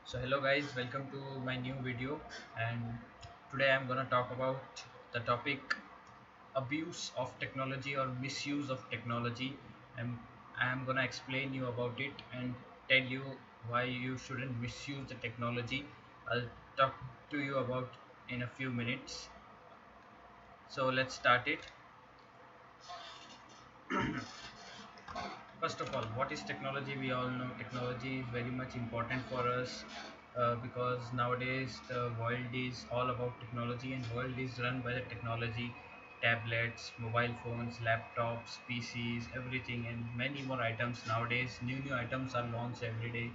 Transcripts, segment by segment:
So hello guys, welcome to my new video, and today I'm gonna talk about the topic abuse of technology or misuse of technology. and I'm gonna explain you about it and tell you why you shouldn't misuse the technology. I'll talk to you about in a few minutes. So let's start it. First of all, what is technology? We all know technology is very much important for us because nowadays the world is all about technology and world is run by the technology, tablets, mobile phones, laptops, PCs, everything and many more items nowadays. New items are launched every day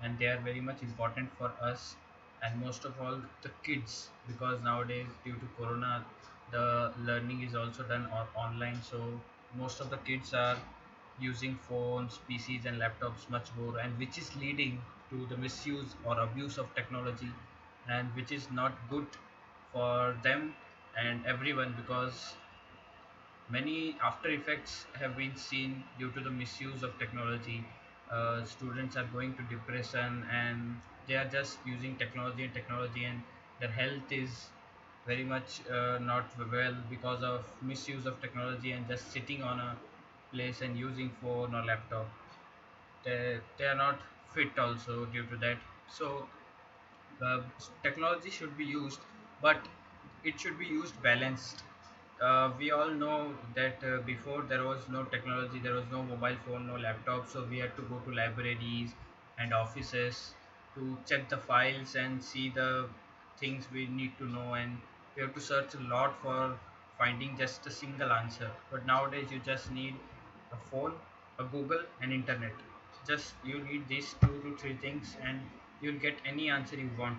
and they are very much important for us and most of all the kids, because nowadays due to corona the learning is also done online, so most of the kids are using phones, PCs, and laptops much more, and which is leading to the misuse or abuse of technology, and which is not good for them and everyone, because many after effects have been seen due to the misuse of technology. Students are going to depression and they are just using technology, and their health is very much not well because of misuse of technology and just sitting on a place and using phone or laptop. They are not fit also due to that. So technology should be used, but it should be used balanced. We all know that before there was no technology, there was no mobile phone, no laptop, so we had to go to libraries and offices to check the files and see the things we need to know, and we have to search a lot for finding just a single answer. But nowadays you just need a phone, a Google, and internet. Just you need these two to three things and you'll get any answer you want.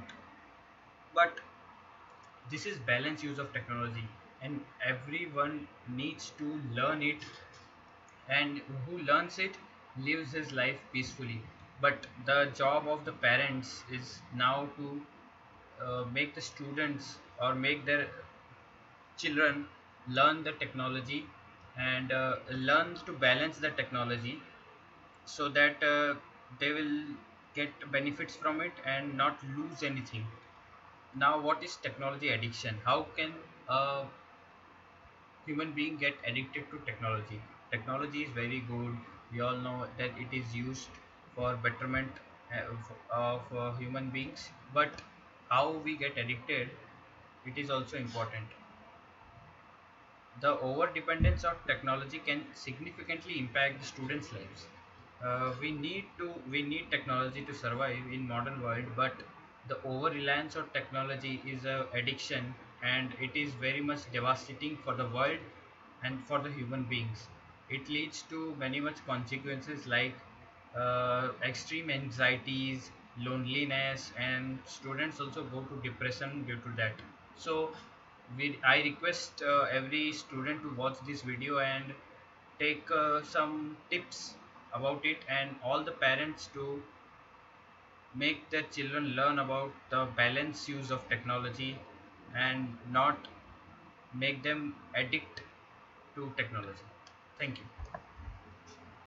But this is balanced use of technology and everyone needs to learn it, and who learns it lives his life peacefully. But the job of the parents is now to make the students or make their children learn the technology and learn to balance the technology so that they will get benefits from it and not lose anything. Now, what is technology addiction? How can a human being get addicted to technology? Technology is very good. We all know that it is used for betterment of human beings, but how we get addicted, it is also important. The over dependence on technology can significantly impact the students' lives. We need technology to survive in modern world, but the over reliance on technology is a addiction, and it is very much devastating for the world and for the human beings. It leads to many much consequences like extreme anxieties, loneliness, and students also go to depression due to that. So I request every student to watch this video and take some tips about it, and all the parents to make their children learn about the balanced use of technology and not make them addict to technology. Thank you.